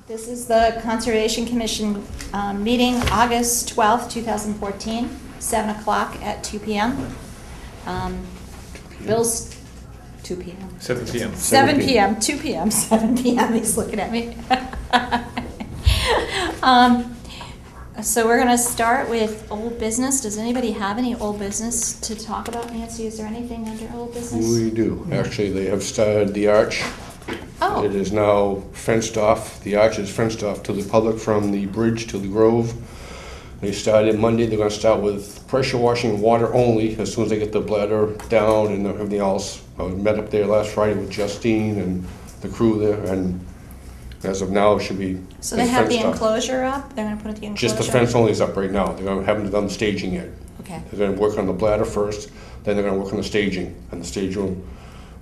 This is the Conservation Commission meeting, August 12th, 2014, 7 o'clock at 2 p.m. Bill's 2 p.m. 7 p.m. 7 p.m., 2 p.m., 7 p.m. He's looking at me. So we're going to start with old business. Does anybody have any old business to talk about, Nancy? Is there anything under old business? We do. Actually, they have started the arch. Oh. It is now fenced off. The arch is fenced off to the public from the bridge to the Grove. They started Monday. They're going to start with pressure washing water only as soon as they get the bladder down and everything else. I met up there last Friday with Justine and the crew there, and as of now, it should be So they have the fenced off. enclosure up? They're going to put the enclosure? Just the fence only is up right now. They haven't done the staging yet. Okay. They're going to work on the bladder first, then they're going to work on the staging. And the staging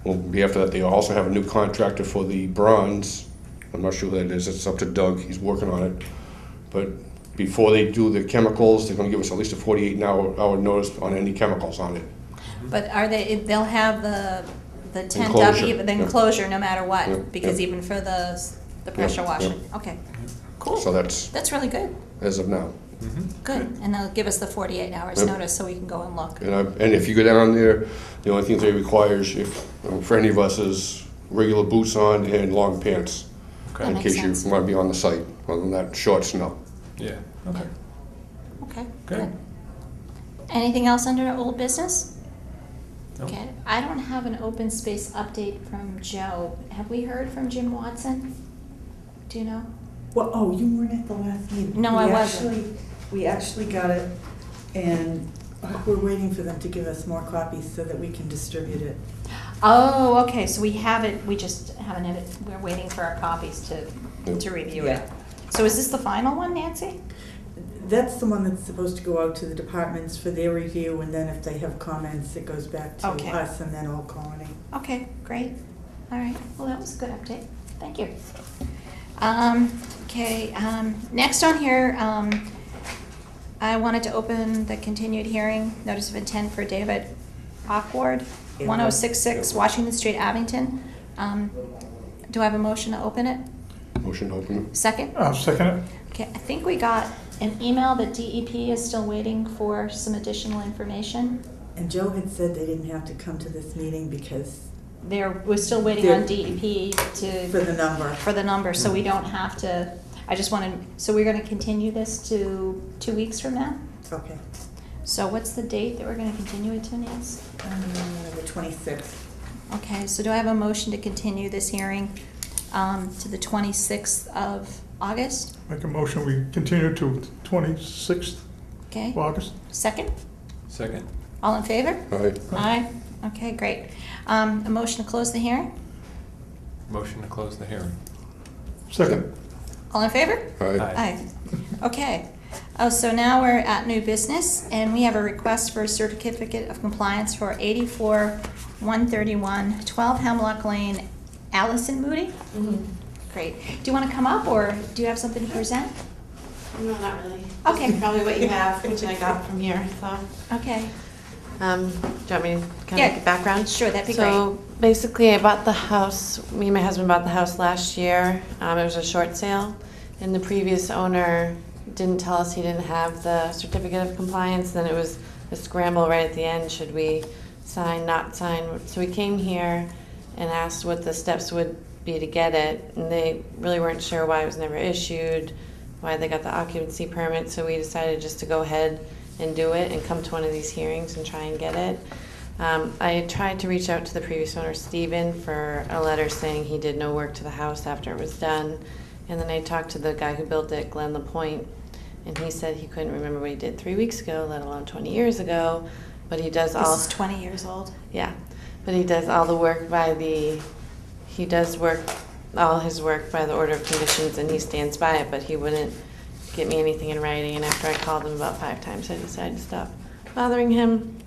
will be after that. They also have a new contractor for the bronze. I'm not sure who that is. It's up to Doug. He's working on it. But before they do the chemicals, they're going to give us at least a 48-hour notice on any chemicals on it. But they'll have the tent Enclosure, up, even the yeah. enclosure, no matter what, Yeah, because yeah. even for the pressure Yeah, washing. yeah. Okay, cool. So that's That's really good. as of now. Good, and they'll give us the 48 hours Yep. notice so we can go and look. And if you go down there, the only thing they require is, for any of us, is regular boots on and long pants. That In makes case sense. you want to be on the site. Other than that, shorts, no. Yeah, okay. Okay, Good. good. Anything else under old business? No. Okay, I don't have an open space update from Joe. Have we heard from Jim Watson? Do you know? Well, oh, you weren't at the last meeting. No, I wasn't. We actually got it, and we're waiting for them to give us more copies so that we can distribute it. Oh, okay, so we have it, we just haven't had it, we're waiting for our copies to review it. Yeah. So is this the final one, Nancy? That's the one that's supposed to go out to the departments for their review, and then if they have comments, it goes back to Okay. us and then Old Colony. Okay, great. All right, well, that was a good update. Thank you. Next on here, I wanted to open the continued hearing, notice of intent for David Awkward, 1066 Washington Street, Abington. Do I have a motion to open it? Motion to open. Second? I'll second it. Okay, I think we got an email that DEP is still waiting for some additional information. And Joe had said they didn't have to come to this meeting because We're still waiting on DEP for the number. so we don't have to, so we're gonna continue this to 2 weeks from now? Okay. So what's the date that we're gonna continue it to, Nancy? The 26th. Okay, so do I have a motion to continue this hearing to the 26th of August? Make a motion, we continue to 26th Okay, of August. second? Second. All in favor? Aye. Aye. Okay, great. A motion to close the hearing? Motion to close the hearing. Second. All in favor? Aye. Aye. Okay. Oh, so now we're at new business, and we have a request for a certificate of compliance for 84-131, 12 Hemlock Lane, Allison Moody? Mm-hmm. Great. Do you want to come up, or do you have something to present? No, not really. Okay. Just probably what you have, which I got from here, so. Okay. Do you want me to kind Yeah. of get background? Sure, that'd be So basically, I bought the house, me and my husband bought the house last year. It was a short sale, and the previous owner didn't tell us he didn't have the certificate of compliance. Then it was a scramble right at the end. Should we sign, not sign? So we came here and asked what the steps would be to get it, and they really weren't sure why it was never issued, why they got the occupancy permit. So we decided just to go ahead and do it and come to one of these hearings and try and get it. I tried to reach out to the previous owner, Stephen, for a letter saying he did no work to the house after it was done. And then I talked to the guy who built it, Glenn LaPointe, and he said he couldn't remember what he did 3 weeks ago, let alone 20 years ago. But he does all... This is 20 years old. Yeah, but he does all the work he does all his work by the order of conditions, and he stands by it, but he wouldn't get me anything in writing. And after I called him about 5 times, I decided to stop bothering him.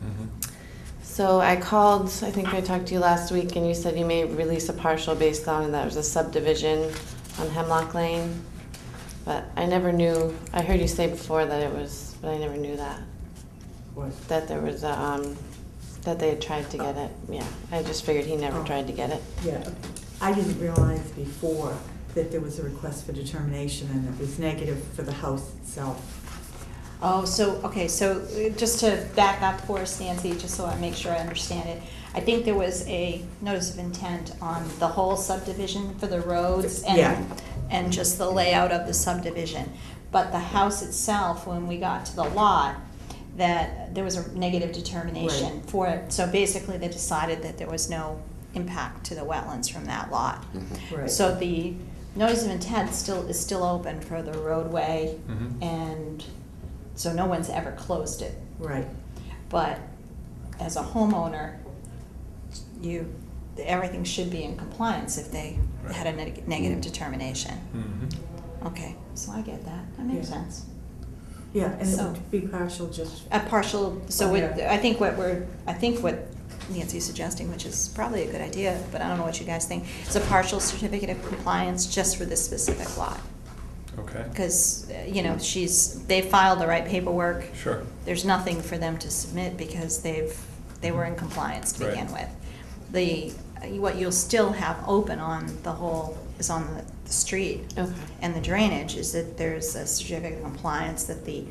So I called, I think I talked to you last week, and you said you may release a partial based on that was a subdivision on Hemlock Lane. But I never knew, I heard you say before that it was, but I never knew that. What? That there was a, that they had tried to get it. Yeah, I just figured he never tried to get it. Yeah, I didn't realize before that there was a request for determination and it was negative for the house itself. Oh, so, okay, so just to back up for us, Nancy, just so I make sure I understand it. I think there was a notice of intent on the whole subdivision for the roads Yeah. and just the layout of the subdivision. But the house itself, when we got to the lot, that there was a negative determination for it. So basically, they decided that there was no impact to the wetlands from that lot. Right. So the notice of intent is still open for the roadway, and so no one's ever closed it. Right. But as a homeowner, everything should be in compliance if they had a negative determination. Okay, so I get that. That makes Yeah. sense. Yeah, and it So- would be partial just, A partial, so Yeah. I think what Nancy's suggesting, which is probably a good idea, but I don't know what you guys think, is a partial certificate of compliance just for this specific lot. Okay, Because, they filed the right paperwork. sure. There's nothing for them to submit because they were in compliance to begin Right. with. What you'll still have open on the whole, is on the street. Okay. And the drainage is that there's a certificate of compliance that the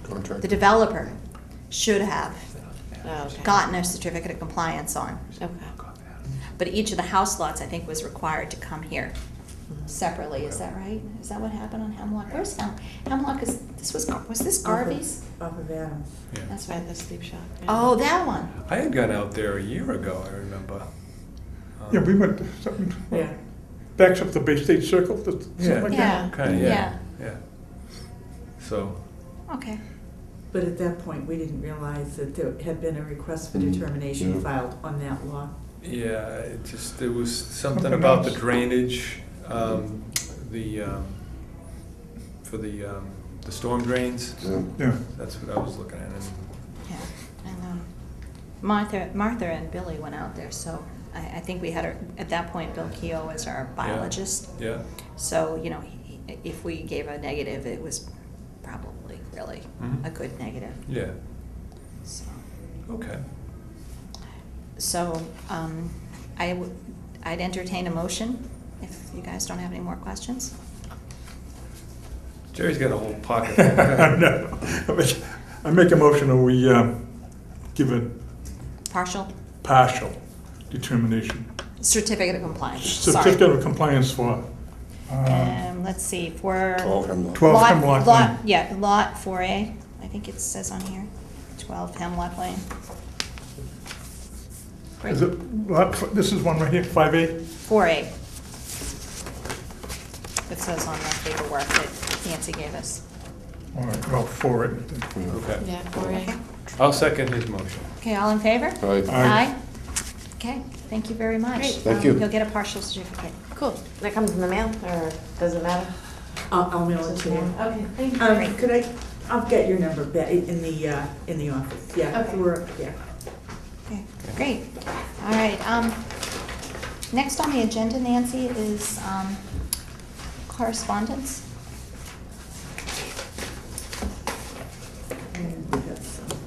Contract. the developer should have Oh, okay. gotten a certificate of compliance on. Okay. But each of the house lots, I think, was required to come here separately. Is that right? Is that what happened on Hemlock? Where's Hemlock? Was this Garvey's? off of Adams. Yeah. That's Right, right. the sleep shop. yeah. Oh, that one. I had gone out there a year ago, I remember. Yeah, we went to something, Yeah. backs up the Bay State Circle, something Yeah. like that. Yeah. Okay, yeah, yeah. So, Okay. But at that point, we didn't realize that there had been a request for Mm, determination yeah. filed on that lot. yeah, there was something Something about the else. drainage, for the storm drains. Yeah. Yeah. That's what I was looking at. And Yeah. And Martha and Billy went out there, so I think we had at that point Bill Keogh as our biologist. yeah, So, if we gave a negative, it was probably really Mhm. a good negative. yeah, So, okay. I'd entertain a motion if you guys don't have any more questions. Jerry's got a whole pocket. No. I make a motion that we give a Partial partial determination. certificate of compliance. Sorry. Certificate of compliance for Let's see, for 12 Hemlock. 12 Hemlock Lane. Yeah, lot 4A, I think it says on here, 12 Hemlock Lane. Is it, this is one right here, 5A? 4A. It says on the paperwork that Nancy gave us. All right, well, for it. Okay. Yeah, 4A. I'll second his motion. Okay, all in favor? Aye. Aye. Okay, thank you very much. Great. Thank you. You'll get a partial certificate. Cool. That comes in the mail, or does it matter? I'll mail it to you. Okay, thank you. Could I'll get your number back in the office, yeah. Okay. Yeah. Okay, great. All right, next on the agenda, Nancy, is correspondence. And we have some.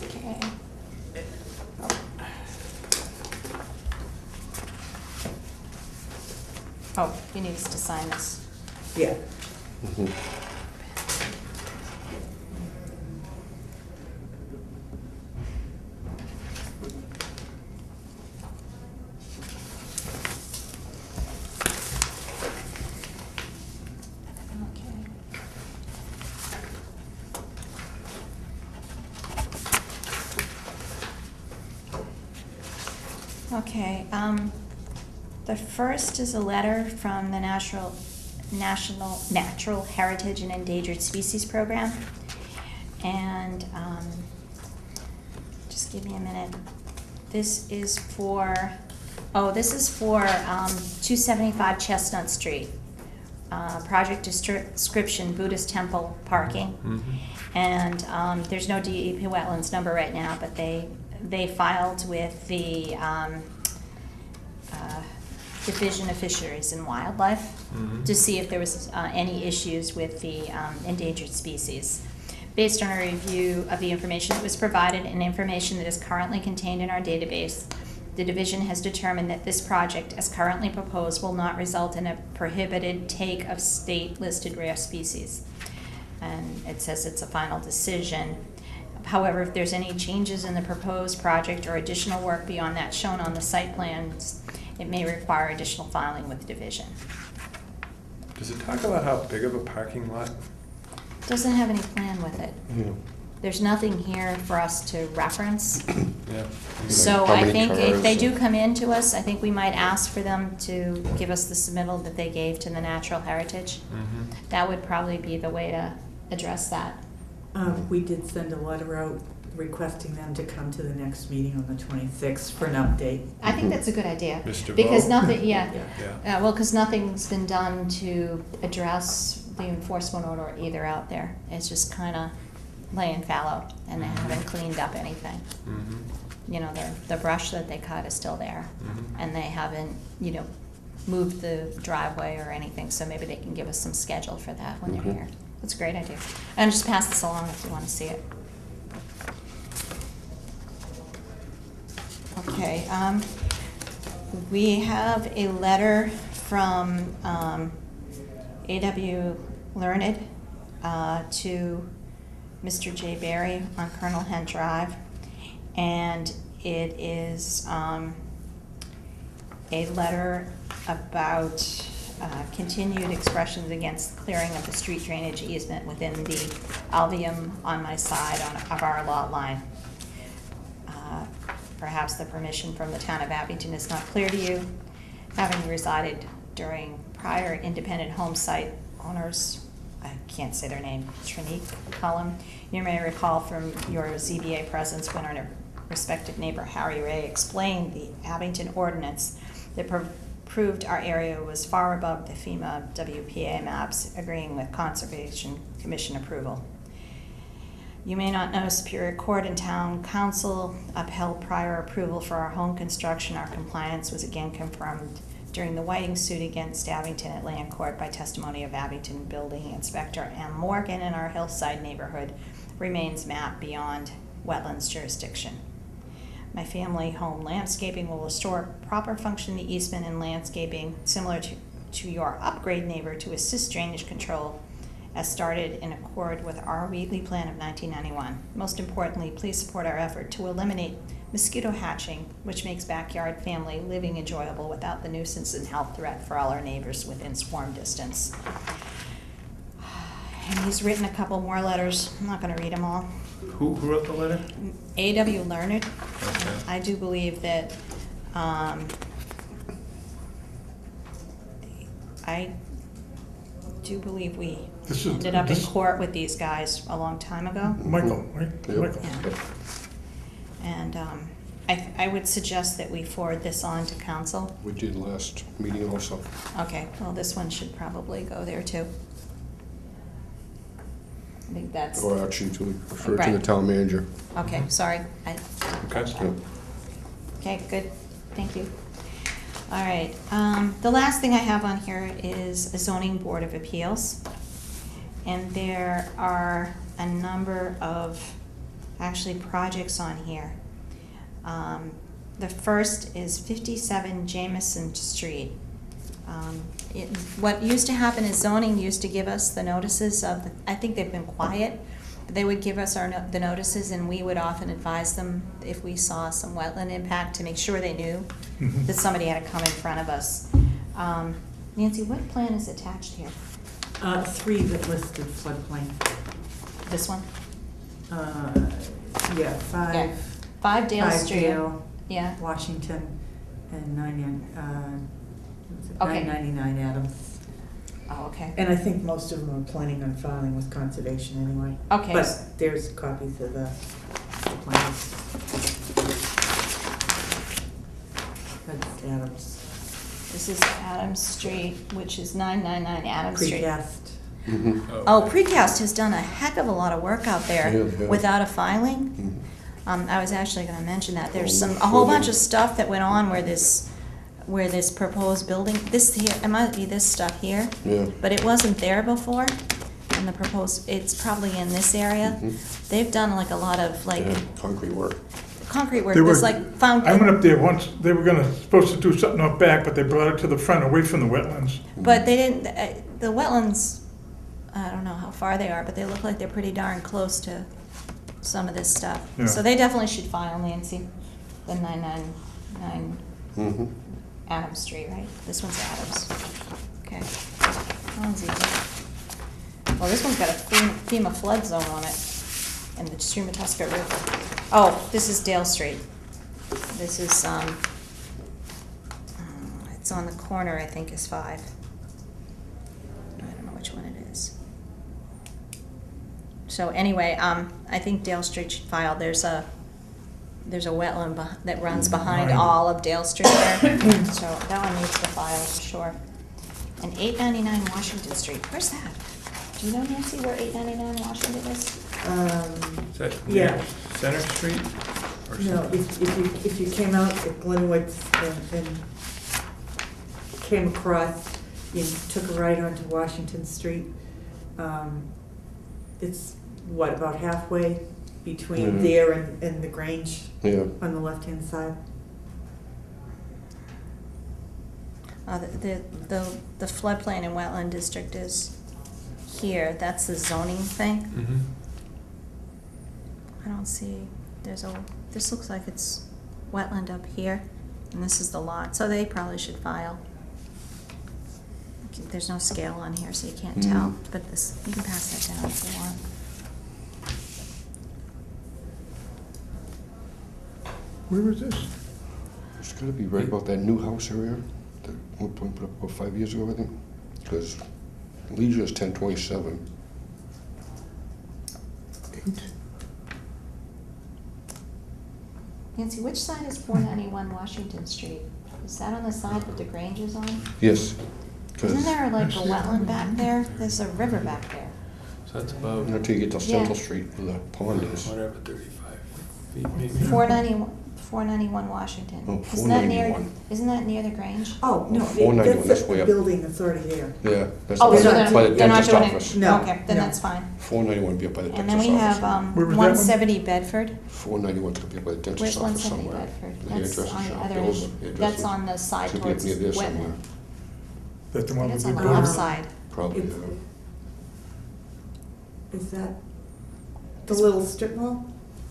Okay. Oh, you need us to sign this. Yeah. Mhm. Okay. Okay, the first is a letter from the National Heritage and Endangered Species Program. And, just give me a minute. This is for 275 Chestnut Street. Project description, Buddhist temple parking. Mhm. And there's no DEP wetlands number right now, but they filed with the Division of Fisheries and Wildlife Mhm. to see if there was any issues with the endangered species. Based on a review of the information that was provided and information that is currently contained in our database, The division has determined that this project, as currently proposed, will not result in a prohibited take of state-listed rare species. And it says it's a final decision. However, if there's any changes in the proposed project or additional work beyond that shown on the site plans, it may require additional filing with the division. Does it talk about how big of a parking lot? Doesn't have any plan with it. Yeah. There's nothing here for us to reference. Yeah. So how I many think if they cars do and- come in to us, I think we might ask for them to give us the submittal that they gave to the Natural Heritage. Mhm. That would probably be the way to address that. We did send a letter out requesting them to come to the next meeting on the 26th for an update. I think that's a good idea. Mr. Because Vo? nothing, yeah. Yeah. Well, because nothing's been done to address the enforcement order either out there. It's just kind of laying fallow, and they haven't cleaned up anything. Mhm. You know, the brush that they cut is still there, Mhm. and they haven't, moved the driveway or anything, so maybe they can give us some schedule for that when they're Mhm. here. That's a great idea. And just pass this along if you want to see it. Okay, we have a letter from A.W. Learned to Mr. J. Berry on Colonel Hent Drive, and it is a letter about continued expressions against clearing of the street drainage easement within the alveum on my side of our lot line. Perhaps the permission from the town of Abington is not clear to you. Having resided during prior independent home site owners, I can't say their name, Trinique Cullum, you may recall from your ZBA presence when our respective neighbor Harry Ray explained the Abington ordinance that proved our area was far above the FEMA WPA maps, agreeing with Conservation Commission approval. You may not know Superior Court and Town Council upheld prior approval for our home construction. Our compliance was again confirmed during the Whiting suit against Abington at Land Court by testimony of Abington Building Inspector M. Morgan, and our hillside neighborhood remains mapped beyond wetlands jurisdiction. My family home landscaping will restore proper function in the easement and landscaping similar to your upgrade neighbor to assist drainage control as started in accord with our Wheatley Plan of 1991. Most importantly, please support our effort to eliminate mosquito hatching, which makes backyard family living enjoyable without the nuisance and health threat for all our neighbors within swarm distance. And he's written a couple more letters. I'm not going to read them all. Who wrote the letter? A.W. Learned. Okay. I do believe that, I do believe we This is- ended up in this- court with these guys a long time ago. Michael, right? Yep. Michael. Yeah. And I would suggest that we forward this on to council. We did last meeting also. Okay, well, this one should probably go there too. I think that's, Or actually to refer to the Right. town manager. okay, sorry. Okay. Yeah. Okay, good, thank you. All right, the last thing I have on here is a zoning board of appeals. And there are a number of, actually, projects on here. The first is 57 Jameson Street. What used to happen is zoning used to give us the notices of, I think they've been quiet, but they would give us the notices, and we would often advise them if we saw some wetland impact to make sure they knew Mhm. that somebody had to come in front of us. Nancy, what plan is attached here? 3 that listed floodplain. This one? Yeah, 5. Yeah. 5 Dale Street. Dale, Yeah, Washington, and 999 Adams. oh, okay. And I think most of them are planning on filing with conservation anyway. Okay. But there's copies of the plans. That's Adams. This is Adams Street, which is 999 Adams Street. Precast. Mhm. Oh, Precast has done a heck of a lot of work out there Yeah, yeah. without a filing. Mhm. I was actually gonna mention that. There's Oh, a whole sure. bunch of stuff that went on where this proposed building, this here, it might be this stuff here, Yeah. but it wasn't there before. And the proposed, it's probably in this area. Mhm. They've done like a lot of like, Yeah, concrete work. concrete work, They were- there's like found. I went up there once, they were supposed to do something up back, but they brought it to the front, away from the wetlands. But they didn't, the wetlands, I don't know how far they are, but they look like they're pretty darn close to some of this stuff. Yeah. So they definitely should file, Nancy, the 999 Mhm. Adams Street, right? This one's Adams. Okay. That one's easy. Well, this one's got a FEMA flood zone on it, and the Stream-of-Tusker River. Oh, this is Dale Street. This is, it's on the corner, I think, is 5. I don't know which one it is. So anyway, I think Dale Street should file. There's a wetland that runs behind all of Dale Street there. So that one needs to file for sure. And 899 Washington Street, where's that? Do you know, Nancy, where 899 Washington is? Is that Yeah. near Center Street or No, something? if you came out at Glenwood and came across, you took a right onto Washington Street, it's, what, about halfway between Mhm. there and the Grange Yeah. on the left-hand side? The floodplain and wetland district is here. That's the zoning thing. Mhm. I don't see, this looks like it's wetland up here, and this is the lot, so they probably should file. There's no scale on here, so you can't tell, but this, you can pass that down if you want. Where is this? It's gotta be right about that new house area that we put up about 5 years ago, I think. Because Legion is 1027. 8? Nancy, which side is 491 Washington Street? Is that on the side that the Grange is on? Yes. Isn't there like a Yes. wetland back there? There's a river back there. So that's about, Until you get to Yeah. Central Street where the pond is. whatever, 35 feet maybe. 491 Washington. Oh, Isn't that near? 491. Isn't that near the Grange? Oh, no, 491, that's that's way the up. building that's already there. Yeah. That's Oh, by so the- they're by the they're not dentist doing office. it? No, Okay, then no. that's fine. 491 be up by the And dentist then we office. have Where was that one? 170 Bedford. 491's gonna be up by the dentist Where's office 170 somewhere. Bedford? The That's hairdresser on the shop, other Bill's end. hairdresser. That's on the side Should be up towards near there somewhere. Whitman. That's the I one think with it's the on the building? left side. Probably, It's- yeah. Is that the little strip mall?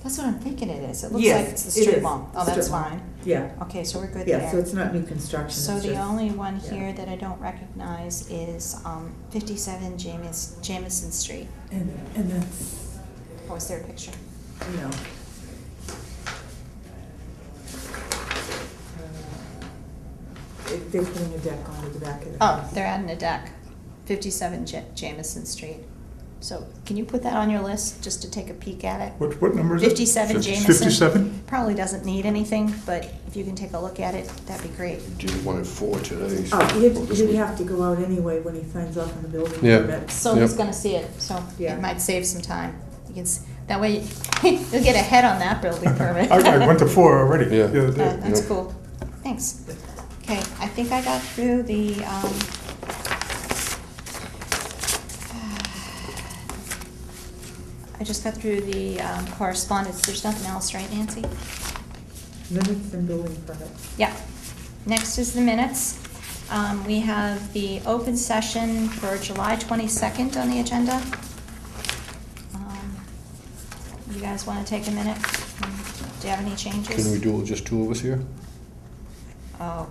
That's what I'm thinking it is. It looks Yes, like it's the it strip is. mall. Oh, Strip that's mall. fine. Yeah, Okay, so we're good yeah, so there. it's not new construction, So it's the just- only one yeah. here that I don't recognize is 57 Jameson Street. And that's, Oh, is there a picture? you know. They're putting a deck onto the back of the Oh, house. they're adding a deck. 57 Jameson Street. So can you put that on your list, just to take a peek at it? What number is it? 57 Jameson. 57? Probably doesn't need anything, but if you can take a look at it, that'd be great. Do you want it 4 today? Oh, he'd have to go out anyway when he signs off on the building Yeah. permit. So Yep. he's gonna see it, so Yeah. it might save some time. You can, that way, you'll get ahead on that building permit. I went to 4 already Yeah. the other day. That's Yep. cool. Thanks. Okay, I think I got through the, I just got through the correspondence. There's nothing else, right, Nancy? Minutes and building permits. Yeah. Next is the minutes. We have the open session for July 22nd on the agenda. You guys want to take a minute? Do you have any changes? Can we do just 2 of us here? Oh,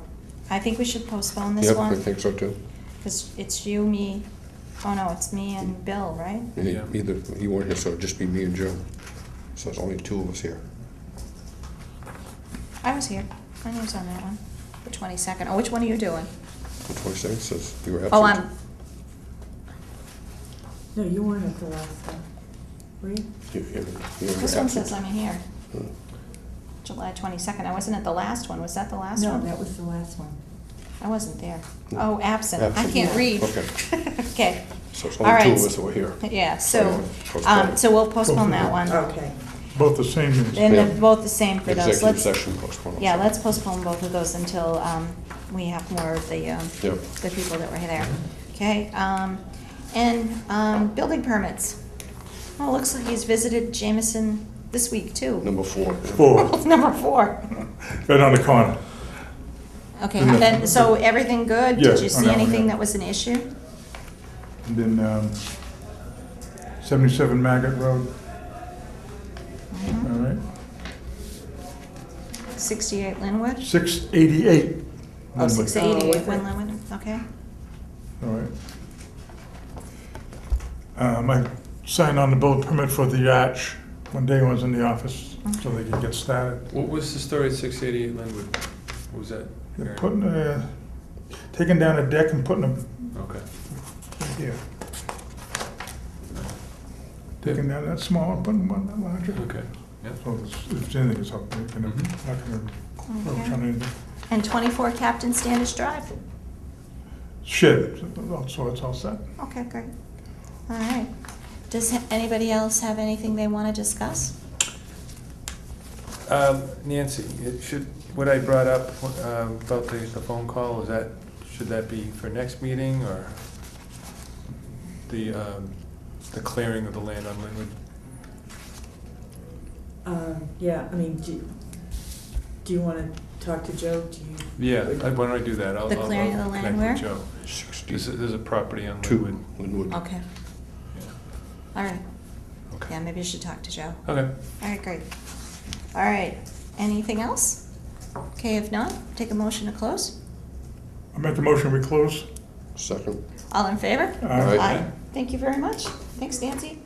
I think we should postpone this Yep, one. I think so too. Because it's you, me, oh no, it's me and Bill, right? Yeah. Either, you weren't here, so it'd just be me and Joe. So it's only 2 of us here. I was here. My name's on that one. The 22nd. Oh, which one are you doing? The 22nd says you were absent. Oh, I'm, No, you weren't at the last one, were you? You were this one absent. says I'm here. Huh. July 22nd. I wasn't at the last one. Was that the last No, one? that was the last one. I wasn't there. No. Oh, absent. I Absent. can't Yeah. read. Okay. Okay. So it's All only 2 right. of us that were here. Yeah, so, Postpone. so we'll postpone that one. Okay. Both the same minutes. And Yeah. they're both the same for those. Executive Let's, session postpone. yeah, let's postpone both of those until we have more of the, Yep. the people that were there. Okay, and building permits. Well, it looks like he's visited Jameson this week too. Number 4. Four, Number 4. right on the corner. Okay, and then, so everything good? Yeah, Did you on see that one, anything yeah. that was an issue? And then 77 Maggot Road. Mhm. All right. 68 Linwood? 688. Oh, Linwood. 688 Oh, okay. Linwood, okay. All right. I signed on the building permit for the arch one day when I was in the office, so they could get started. What was the story at 688 Linwood? What was that? They're putting, taking down a deck and putting them Okay. right here. Taking down that small and putting one that larger. Okay, yeah. So if anything is up, they're not gonna approach on anything. And 24 Captain Standish Drive? Shit, so it's all set. Okay, great. All right. Does anybody else have anything they want to discuss? Nancy, what I brought up about the phone call, should that be for next meeting, or the clearing of the land on Linwood? Yeah, I mean, do you want to talk to Joe? Yeah, why don't I do that? I'll The clearing of the land connect where? with Joe. 62 There's a property on Linwood. Linwood. Okay, Yeah. all right. Okay. Yeah, maybe you should talk to Joe. Okay. All right, great. All right, anything else? Okay, if not, take a motion to close. I make the motion, we close. Second. All in favor? Aye. Aye. Thank you very much. Thanks, Nancy.